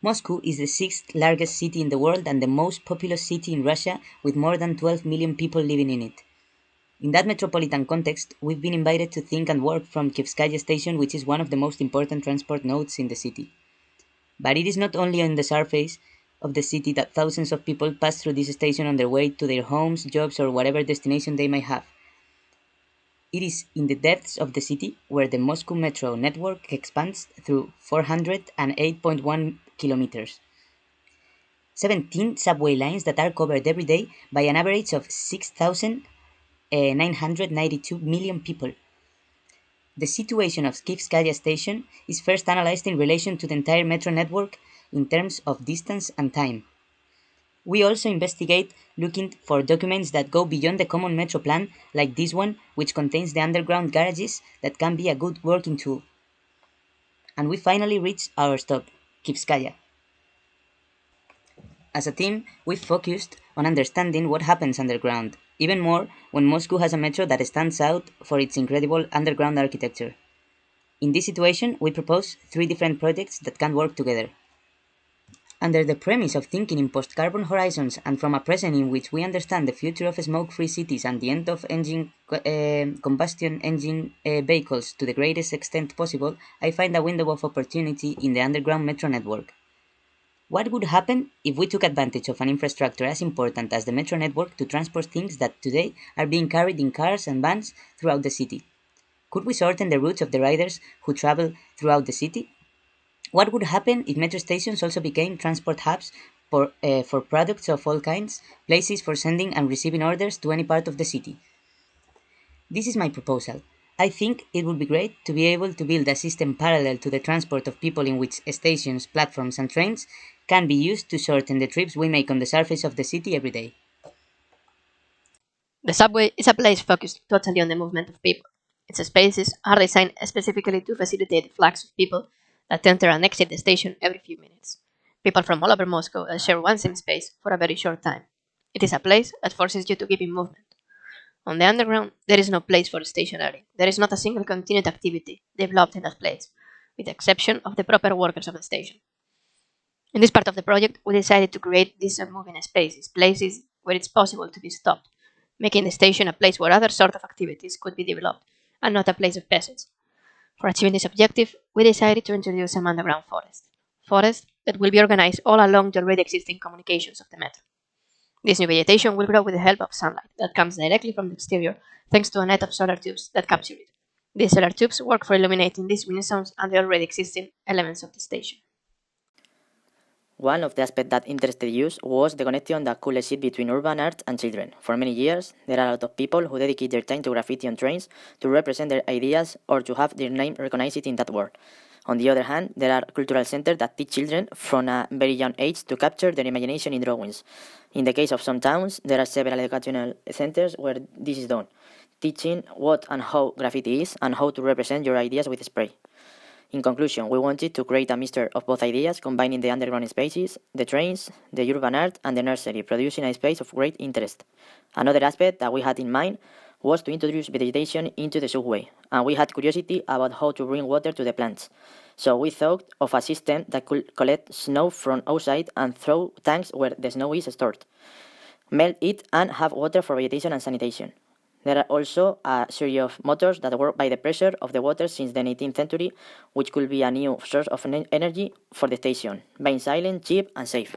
Moscow is the sixth largest city in the world and the most populous city in Russia, with more than 12 million people living in it. In that metropolitan context, we've been invited to think and work from Kivskaya station, which is one of the most important transport nodes in the city. But it is not only on the surface of the city that thousands of people pass through this station on their way to their homes, jobs, or whatever destination they may have. It is in the depths of the city where the Moscow metro network expands through 408.1 kilometers. 17 subway lines that are covered every day by an average of 6,992 million people. The situation of Kivskaya station is first analyzed in relation to the entire metro network in terms of distance and time. We also investigate looking for documents that go beyond the common metro plan, like this one, which contains the underground garages that can be a good working tool. And we finally reach our stop, Kivskaya. As a team, we focused on understanding what happens underground, even more when Moscow has a metro that stands out for its incredible underground architecture. In this situation, we propose three different projects that can work together. Under the premise of thinking in post-carbon horizons and from a present in which we understand the future of smoke-free cities and the end of combustion engine vehicles to the greatest extent possible, I find a window of opportunity in the underground metro network. What would happen if we took advantage of an infrastructure as important as the metro network to transport things that today are being carried in cars and vans throughout the city? Could we shorten the routes of the riders who travel throughout the city? What would happen if metro stations also became transport hubs for products of all kinds, places for sending and receiving orders to any part of the city? This is my proposal. I think it would be great to be able to build a system parallel to the transport of people in which stations, platforms, and trains can be used to shorten the trips we make on the surface of the city every day. The subway is a place focused totally on the movement of people. Its spaces are designed specifically to facilitate the flux of people that enter and exit the station every few minutes. People from all over Moscow share one same space for a very short time. It is a place that forces you to keep in movement. On the underground, there is no place for stationary. There is not a single continued activity developed in that place, with the exception of the proper workers of the station. In this part of the project, we decided to create these moving spaces, places where it's possible to be stopped, making the station a place where other sort of activities could be developed, and not a place of peasants. For achieving this objective, we decided to introduce some underground forest that will be organized all along the already existing communications of the metro. This new vegetation will grow with the help of sunlight that comes directly from the exterior thanks to a net of solar tubes that capture it. These solar tubes work for illuminating these wind zones and the already existing elements of the station. One of the aspects that interested us was the connection that could exist between urban art and children. For many years, there are a lot of people who dedicate their time to graffiti on trains to represent their ideas or to have their name recognized in that world. On the other hand, there are cultural centers that teach children from a very young age to capture their imagination in drawings. In the case of some towns, there are several educational centers where this is done, teaching what and how graffiti is and how to represent your ideas with spray. In conclusion, we wanted to create a mixture of both ideas, combining the underground spaces, the trains, the urban art, and the nursery, producing a space of great interest. Another aspect that we had in mind was to introduce vegetation into the subway, and we had curiosity about how to bring water to the plants. So we thought of a system that could collect snow from outside and throw tanks where the snow is stored, melt it, and have water for vegetation and sanitation. There are also a series of motors that work by the pressure of the water since the 19th century, which could be a new source of energy for the station, being silent, cheap, and safe.